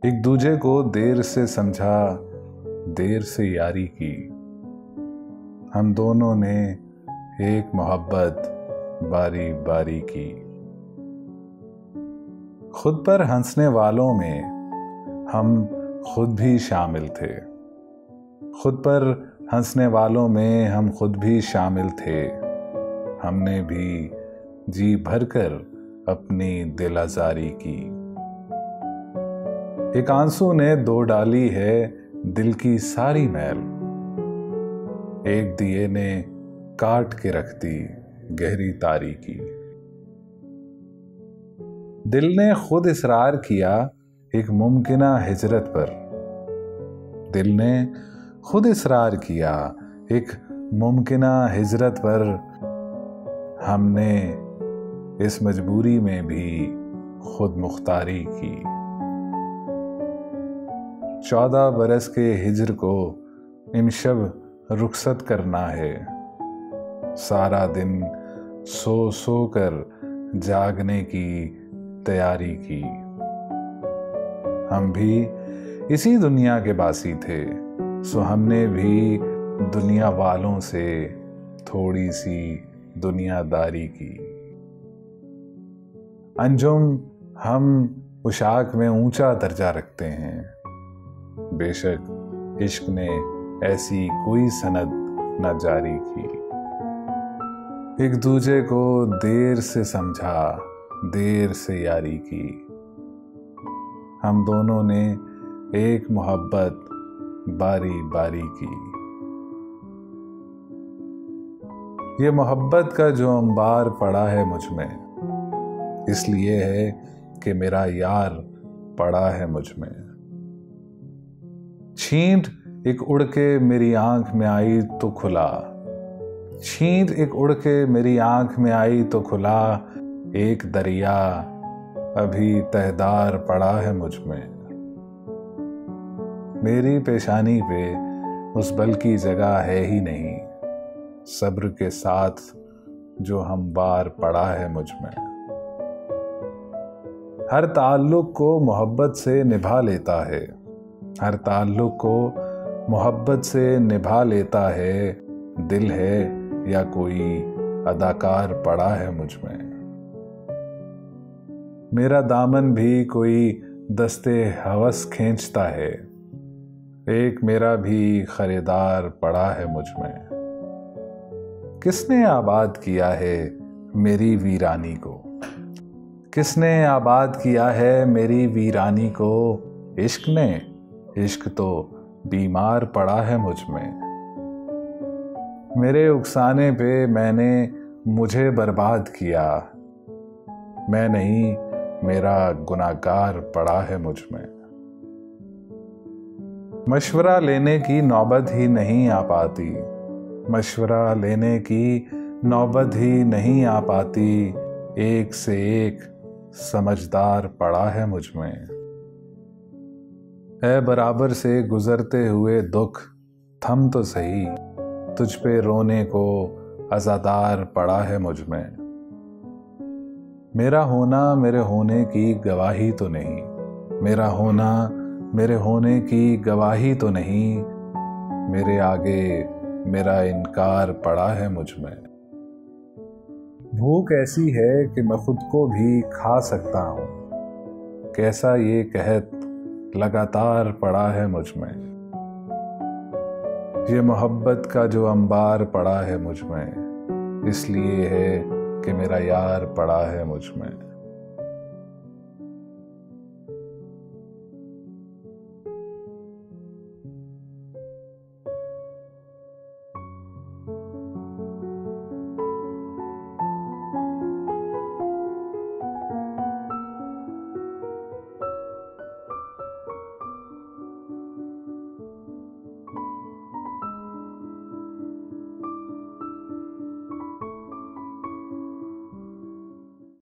एक दूजे को देर से समझा, देर से यारी की। हम दोनों ने एक मोहब्बत बारी बारी की। खुद पर हंसने वालों में हम खुद भी शामिल थे। खुद पर हंसने वालों में हम खुद भी शामिल थे। हमने भी जी भरकर अपनी दिल आज़ारी की। एक आंसू ने धो डाली है दिल की सारी मैल। एक दिए ने काट के रख दी गहरी तारीकी। दिल ने खुद इसरार किया एक मुमकिना हिजरत पर। दिल ने खुद इसरार किया एक मुमकिना हिजरत पर। हमने इस मजबूरी में भी खुद मुख्तारी की। 14 बरस के हिजर को इमशब रुखसत करना है। सारा दिन सो सो कर जागने की तैयारी की। हम भी इसी दुनिया के बासी थे, सो हमने भी दुनिया वालों से थोड़ी सी दुनियादारी की। अंजुम हम उशाक में ऊंचा दर्जा रखते हैं। बेशक इश्क ने ऐसी कोई सनद न जारी की। एक दूजे को देर से समझा, देर से यारी की। हम दोनों ने एक मोहब्बत बारी बारी की। ये मोहब्बत का जो अंबार पड़ा है मुझ में, इसलिए है कि मेरा यार पड़ा है मुझ में। छींट एक उड़ के मेरी आंख में आई तो खुला। छींट एक उड़ के मेरी आंख में आई तो खुला। एक दरिया अभी तहदार पड़ा है मुझ में। मेरी पेशानी पे उस बल की जगह है ही नहीं। सब्र के साथ जो हमवार पड़ा है मुझ में। हर ताल्लुक को मोहब्बत से निभा लेता है। हर ताल्लुक को मोहब्बत से निभा लेता है। दिल है या कोई अदाकार पड़ा है मुझ में। मेरा दामन भी कोई दस्ते हवस खींचता है। एक मेरा भी खरीदार पड़ा है मुझ में। किसने आबाद किया है मेरी वीरानी को? किसने आबाद किया है मेरी वीरानी को? इश्क ने। इश्क तो बीमार पड़ा है मुझ में। मेरे उकसाने पे मैंने मुझे बर्बाद किया। मैं नहीं, मेरा गुनाहगार पड़ा है मुझ में। मशवरा लेने की नौबत ही नहीं आ पाती। मशवरा लेने की नौबत ही नहीं आ पाती। एक से एक समझदार पड़ा है मुझ में। ऐ बराबर से गुजरते हुए दुख, थम तो सही। तुझ पे रोने को अज़ादार पड़ा है मुझ में। मेरा होना मेरे होने की गवाही तो नहीं। मेरा होना मेरे होने की गवाही तो नहीं। मेरे आगे मेरा इनकार पड़ा है मुझ में। भूख ऐसी है कि मैं खुद को भी खा सकता हूँ। कैसा ये कहत लगातार पड़ा है मुझ में। ये मोहब्बत का जो अंबार पड़ा है मुझ में, इसलिए है कि मेरा यार पड़ा है मुझ में।